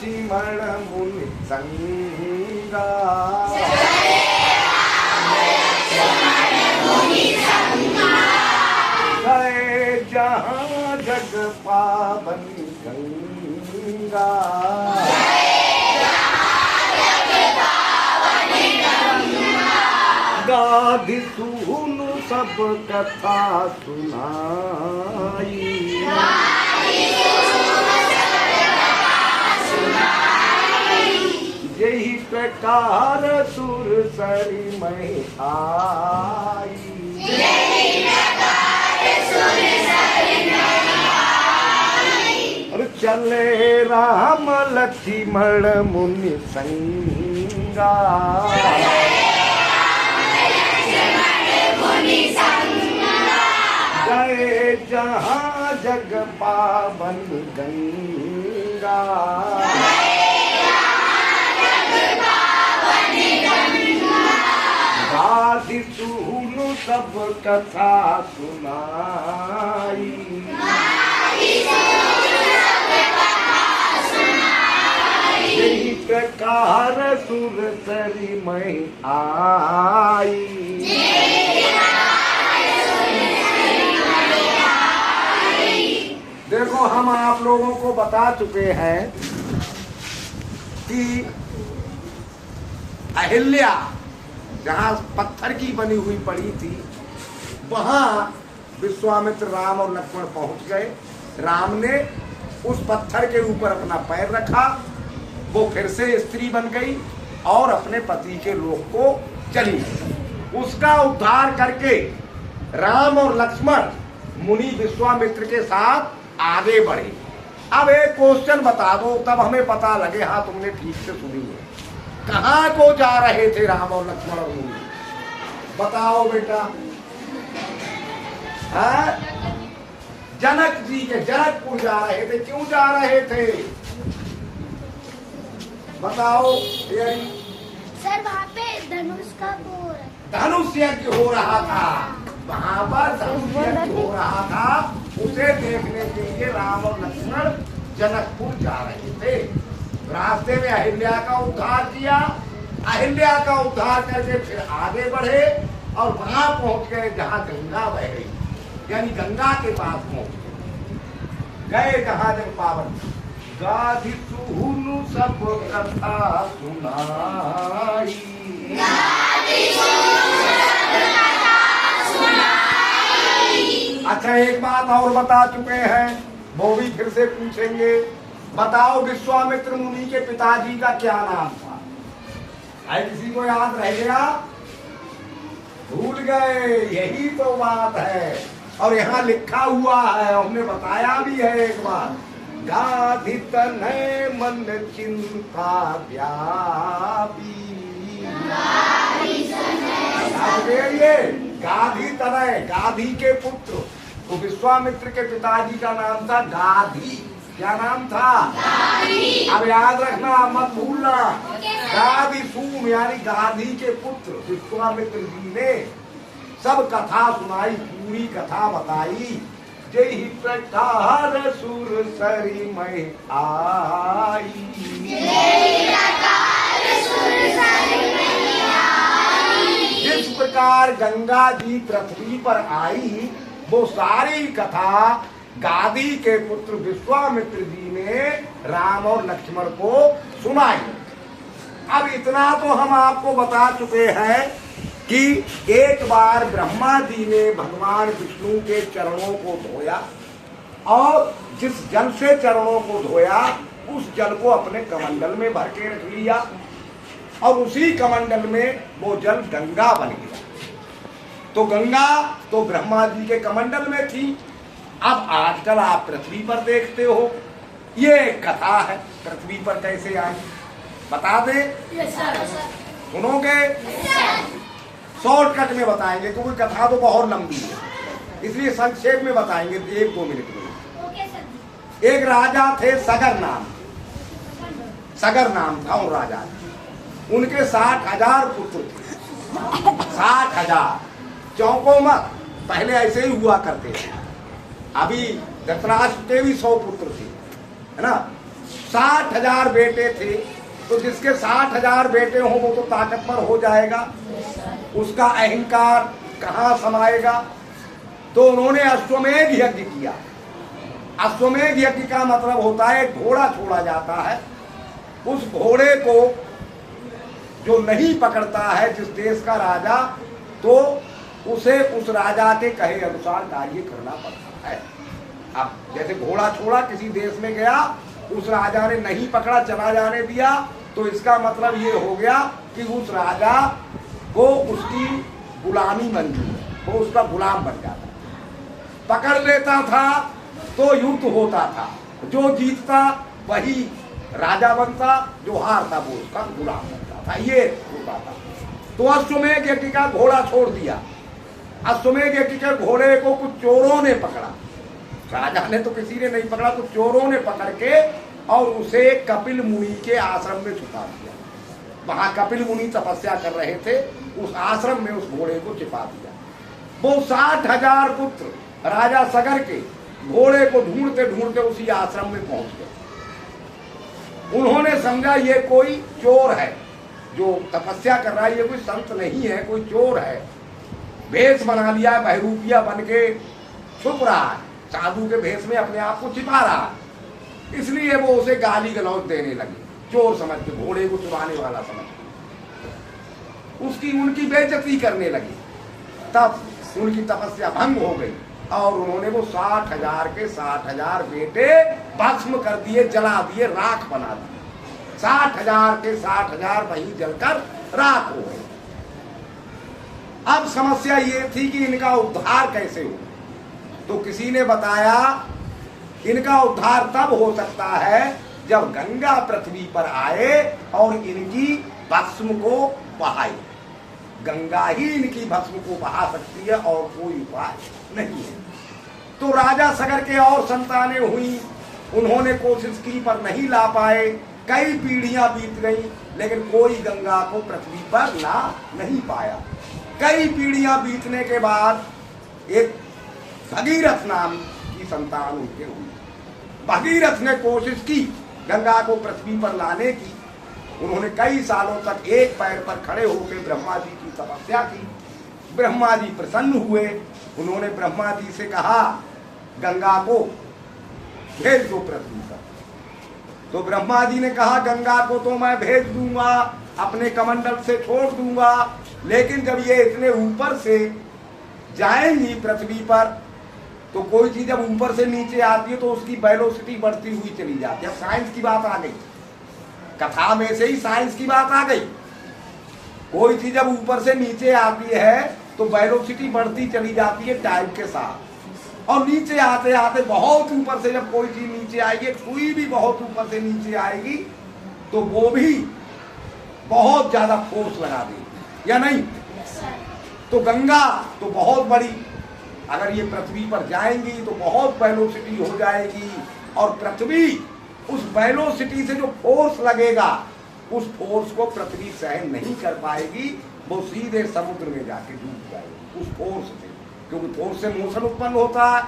लक्ष्मण मुनि संगा। गए जहाँ जग पावन गंगा। गाधि सुनु सब कथा सुनाई। यही प्रकार सुर सरी में आई। और चले राम लक्ष्मण मुनि संगा। गए जहाँ जग पावन गंगा। गाधि सुनु सब कथा सुनाई। यही प्रकार सुर सरी में आई। देखो हम आप लोगों को बता चुके हैं कि अहिल्या जहाँ पत्थर की बनी हुई पड़ी थी, वहां विश्वामित्र राम और लक्ष्मण पहुंच गए। राम ने उस पत्थर के ऊपर अपना पैर रखा, वो फिर से स्त्री बन गई और अपने पति के लोक को चली। उसका उद्धार करके राम और लक्ष्मण मुनि विश्वामित्र के साथ आगे बढ़े। अब एक क्वेश्चन बता दो, तब हमें पता लगे हाँ तुमने ठीक से सुनी है। कहाँ को जा रहे थे राम और लक्ष्मण और मुनि? बताओ बेटा। हाँ? जनक जी के जनकपुर जा रहे थे। क्यों जा रहे थे बताओ? सर वहाँ पे धनुष का धनुष यज्ञ हो रहा था। वहाँ पर धनुष यज्ञ हो रहा था, उसे देखने के लिए राम और लक्ष्मण जनकपुर जा रहे थे। रास्ते में अहिल्या का उद्धार किया। अहिल्या का उद्धार करके फिर आगे बढ़े और वहां पहुंच गए जहां गंगा बह रही, यानी गंगा के पास पहुंच गए जहां जग पावन। गाधि सुनु सब कथा सुनाई। अच्छा एक बात और बता चुके हैं, वो भी फिर से पूछेंगे। बताओ विश्वामित्र मुनि के पिताजी का क्या नाम था? है किसी को याद रह गया? भूल गए? यही तो बात है। और यहाँ लिखा हुआ है, हमने बताया भी है एक बार। गाधि तनय मन चिंता व्यापी। ये गाधि तनय, गाधि के पुत्र। तो विश्वामित्र के पिताजी का नाम था गाधि। क्या नाम था? अब याद रखना, मत भूलना। गाधि सूम यानी गाधि के पुत्र विश्वामित्र जी ने सब कथा सुनाई, पूरी कथा बताई। यही प्रकार सुर सरी में आई। जिस प्रकार गंगा जी पृथ्वी पर आई, वो सारी कथा गाधि के पुत्र विश्वामित्र जी ने राम और लक्ष्मण को सुनाई। अब इतना तो हम आपको बता चुके हैं कि एक बार ब्रह्मा जी ने भगवान विष्णु के चरणों को धोया और जिस जल से चरणों को धोया उस जल को अपने कमंडल में भर के रख लिया और उसी कमंडल में वो जल गंगा बन गया। तो गंगा तो ब्रह्मा जी के कमंडल में थी। अब आजकल आप पृथ्वी पर देखते हो, ये कथा है पृथ्वी पर कैसे आई, बता दे? सुनोगे? शॉर्टकट में बताएंगे क्योंकि कथा तो बहुत लंबी है, इसलिए संक्षेप में बताएंगे 1-2 मिनट में। एक राजा थे सगर नाम था उन राजा, उनके 60,000 पुत्र थे। 60,000 चौंको मत, पहले ऐसे ही हुआ करते थे। अभी धृतराष्ट्र के भी 100 पुत्र थे, है ना। 60,000 बेटे थे, तो जिसके 60,000 बेटे हों वो तो ताकतवर हो जाएगा, उसका अहंकार कहाँ समाएगा। तो उन्होंने अश्वमेध यज्ञ किया। अश्वमेध यज्ञ का मतलब होता है घोड़ा छोड़ा जाता है, उस घोड़े को जो नहीं पकड़ता है जिस देश का राजा, तो उसे उस राजा के कहे अनुसार कार्य करना पड़ता है। अब जैसे घोड़ा छोड़ा, किसी देश में गया, उस राजा ने नहीं पकड़ा, चला जाने दिया, तो इसका मतलब ये हो गया कि उस राजा को उसकी गुलामी मंजूर है, वो उसका गुलाम बन जाता। पकड़ लेता था तो युद्ध होता था, जो जीतता वही राजा बनता, जो हारता वो उसका गुलाम बनता था, ये होता था। तो अश्वमेध यज्ञ का घोड़ा छोड़ दिया। अश्वमेध यज्ञ के घोड़े को कुछ चोरों ने पकड़ा, राजा ने तो किसी ने नहीं पकड़ा, कुछ चोरों ने पकड़ के और उसे कपिल मुनि के आश्रम में छुपा दिया। वहां कपिल मुनि तपस्या कर रहे थे, उस आश्रम में उस घोड़े को छिपा दिया। वो 60,000 पुत्र राजा सगर के घोड़े को ढूंढते ढूंढते उसी आश्रम में पहुंच गए। उन्होंने समझा ये कोई चोर है, जो तपस्या कर रहा है, ये कोई संत नहीं है, कोई चोर है, भेष बना लिया, बहरूपिया बन के छुप रहा है, साधु के भेष में अपने आप को छिपा रहा है। इसलिए वो उसे गाली गलौज देने लगे, चोर समझ के, घोड़े को चुराने वाला समझ के, उसकी उनकी बेइज्जती करने लगी। तब उनकी तपस्या भंग हो गई और उन्होंने वो 60,000 के 60,000 बेटे भस्म कर दिए, जला दिए, राख बना दिए। 60,000 के 60,000 वहीं जलकर राख हो गए। अब समस्या ये थी कि इनका उद्धार कैसे हो। तो किसी ने बताया इनका उद्धार तब हो सकता है जब गंगा पृथ्वी पर आए और इनकी भस्म को बहाए। गंगा ही इनकी भस्म को बहा सकती है और कोई उपाय नहीं है। तो राजा सगर के और संतानें हुई, उन्होंने कोशिश की पर नहीं ला पाए। कई पीढ़ियां बीत गई लेकिन कोई गंगा को पृथ्वी पर ला नहीं पाया। कई पीढ़ियां बीतने के बाद एक भगीरथ नाम की संतान उनके हुई। भगीरथ ने कोशिश की गंगा को पृथ्वी पर लाने की। उन्होंने कई सालों तक एक पैर पर खड़े होकर ब्रह्मा जी की तपस्या की। ब्रह्मा जी प्रसन्न हुए। उन्होंने ब्रह्मा जी से कहा गंगा को भेज दो पृथ्वी पर। तो ब्रह्मा जी ने कहा गंगा को तो मैं भेज दूंगा, अपने कमंडल से छोड़ दूंगा, लेकिन जब ये इतने ऊपर से जाएंगी पृथ्वी पर, तो कोई चीज जब ऊपर से नीचे आती है तो उसकी वेलोसिटी बढ़ती हुई चली जाती है। अब साइंस की बात आ गई, कथा में से ही साइंस की बात आ गई। कोई चीज जब ऊपर से नीचे आती है तो वेलोसिटी बढ़ती चली जाती है टाइम के साथ, और नीचे आते आते बहुत ऊपर से जब कोई चीज नीचे आएगी, सुई भी बहुत ऊपर से नीचे आएगी, तो वो भी बहुत ज्यादा फोर्स लगा देगी, या नहीं? तो गंगा तो बहुत बड़ी, अगर ये पृथ्वी पर जाएंगी तो बहुत वेलोसिटी हो जाएगी, और पृथ्वी उस वेलोसिटी से जो फोर्स लगेगा उस फोर्स को पृथ्वी सहन नहीं कर पाएगी, वो सीधे समुद्र में जाके डूब जाएगी उस फोर्स से, क्योंकि फोर्स से मोशन उत्पन्न होता है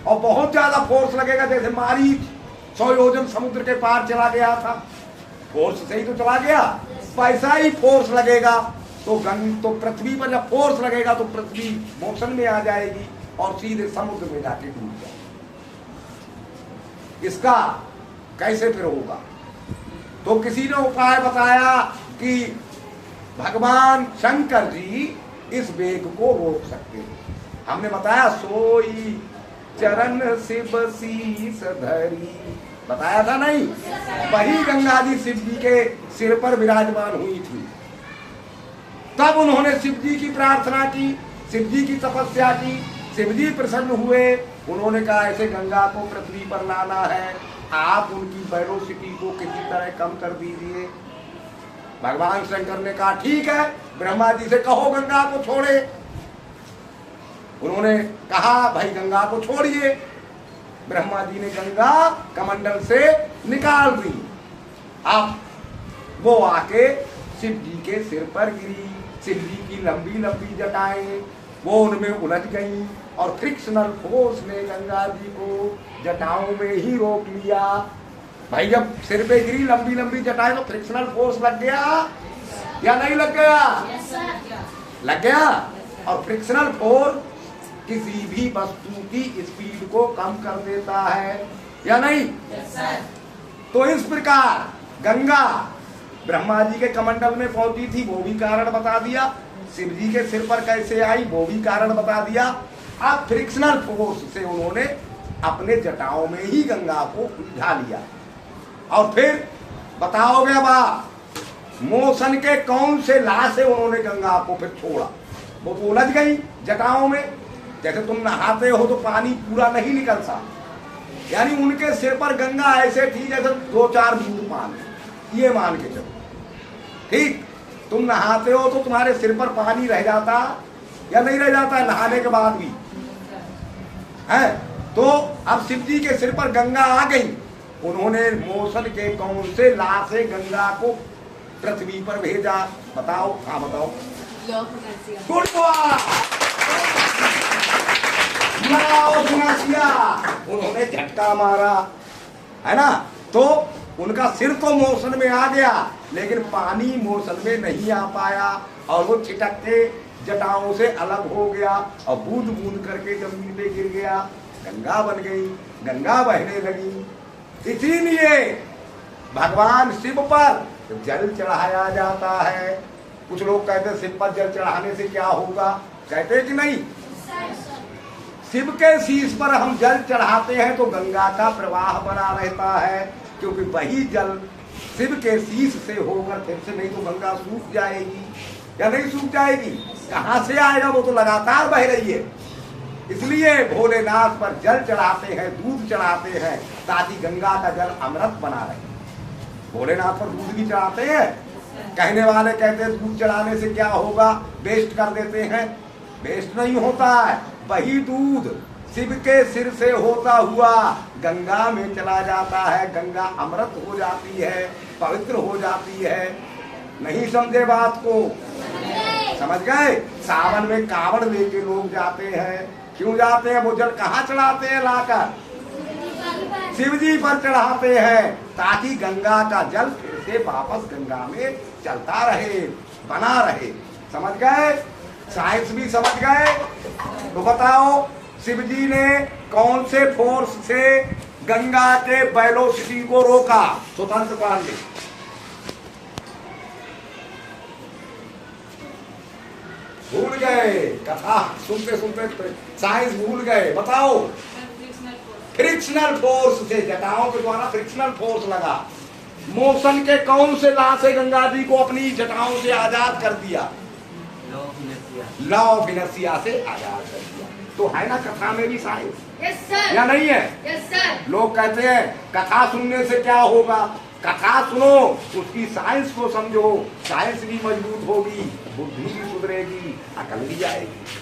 और बहुत ज्यादा फोर्स लगेगा। जैसे मारीच 100 योजन समुद्र के पार चला गया था, फोर्स से ही तो चला गया, वैसा ही फोर्स लगेगा। तो पृथ्वी पर जब फोर्स लगेगा तो पृथ्वी मोशन में आ जाएगी और सीधे समुद्र में जाके डूब जाएगी। इसका कैसे फिर होगा? तो किसी ने उपाय बताया कि भगवान शंकर जी इस वेग को रोक सकते हैं। हमने बताया सोई चरण शिव शीस धरी, बताया था नहीं? वही गंगा जी शिव जी के सिर पर विराजमान हुई थी। तब उन्होंने शिव जी की प्रार्थना की, शिव जी की तपस्या की, शिव जी प्रसन्न हुए। उन्होंने कहा ऐसे गंगा को पृथ्वी पर लाना है, आप उनकी वेलोसिटी को किसी तरह कम कर दीजिए। भगवान शंकर ने कहा ठीक है, ब्रह्मा जी से कहो गंगा को छोड़े। उन्होंने कहा भाई गंगा को छोड़िए। ब्रह्मा जी ने गंगा कमंडल से निकाल दी। अब वो आके शिव जी के सिर पर गिरी। शिव जी की लंबी लंबी जटाएं वो उनमें उलझ गई और फ्रिक्शनल फोर्स ने गंगा जी को जटाओं में ही रोक लिया। भाई जब सिर पे गिरी लंबी लंबी जटाएं तो फ्रिक्शनल फोर्स लग गया या नहीं लग गया? लग गया। और फ्रिक्शनल फोर्स किसी भी वस्तु की स्पीड को कम कर देता है या नहीं? तो इस प्रकार गंगा ब्रह्मा जी के कमंडल में पहुंची थी, वो भी कारण बता दिया। शिव जी के सिर पर कैसे आई, वो भी कारण बता दिया। अब फ्रिक्शनल फोर्स से उन्होंने अपने जटाओं में ही गंगा को उलझा लिया। और फिर बताओगे अब मोशन के कौन से ला से उन्होंने गंगा को फिर छोड़ा? वो तो उलझ गई जटाओं में। जैसे तुम नहाते हो तो पानी पूरा नहीं निकलता, यानी उनके सिर पर गंगा ऐसे थी जैसे 2-4 बूंद पानी, ये मान के चलो। ठीक, तुम नहाते हो तो तुम्हारे सिर पर पानी रह जाता या नहीं रह जाता नहाने के बाद भी है? तो अब शिव जी के सिर पर गंगा आ गई। उन्होंने मोशन के कौन से ला से गंगा को पृथ्वी पर भेजा? बताओ। हाँ बताओ। गुड उन्होंने झटका मारा, है ना? तो उनका सिर तो मोशन में आ गया, लेकिन पानी मोशन में नहीं आ पाया और वो छिटक के जटाओं से अलग हो गया और बूंद बूंद करके जमीन पे गिर गया, गंगा बन गई, गंगा बहने लगी। इसीलिए भगवान शिव पर जल चढ़ाया जाता है। कुछ लोग कहते हैं शिव पर जल चढ़ाने से क्या होगा, कहते कि नहीं? शिव के शीश पर हम जल चढ़ाते हैं तो गंगा का प्रवाह बना रहता है, क्योंकि वही जल शिव के शीश से होकर फिर से, नहीं तो गंगा सूख जाएगी या नहीं सूख जाएगी? कहाँ से आएगा, वो तो लगातार बह रही है। इसलिए भोलेनाथ पर जल चढ़ाते हैं, दूध चढ़ाते हैं, ताकि गंगा का जल अमृत बना रहे। भोलेनाथ पर दूध भी चढ़ाते हैं। कहने वाले कहते हैं दूध चढ़ाने से क्या होगा, वेस्ट कर देते हैं। वेस्ट नहीं होता है, वही दूध शिव के सिर से होता हुआ गंगा में चला जाता है, गंगा अमृत हो जाती है, पवित्र हो जाती है। नहीं समझे बात को? समझ गए? सावन में कावड़ लेके लोग जाते हैं। क्यों जाते हैं? वो जल कहाँ चढ़ाते हैं? लाकर शिव जी पर चढ़ाते हैं, ताकि गंगा का जल फिर से वापस गंगा में चलता रहे, बना रहे। समझ गए? साइंस भी समझ गए? तो बताओ शिव जी ने कौन से फोर्स से गंगा के वेलोसिटी को रोका? स्वतंत्र पांडे। भूल गए, कथा सुनते सुनते साइंस भूल गए। बताओ। फ्रिक्शनल फोर्स से, जटाओं के द्वारा फ्रिक्शनल फोर्स लगा। मोशन के कौन से लॉ से गंगा जी को अपनी जटाओं से आजाद कर दिया? लॉ ऑफ इनर्शिया से आजाद कर दिया। तो है ना कथा में भी साइंस? Yes sir. या नहीं है? Yes sir. लोग कहते हैं कथा सुनने से क्या होगा? कथा सुनो, उसकी साइंस को समझो, साइंस भी मजबूत होगी, बुद्धि भी सुधरेगी, अकल भी आएगी।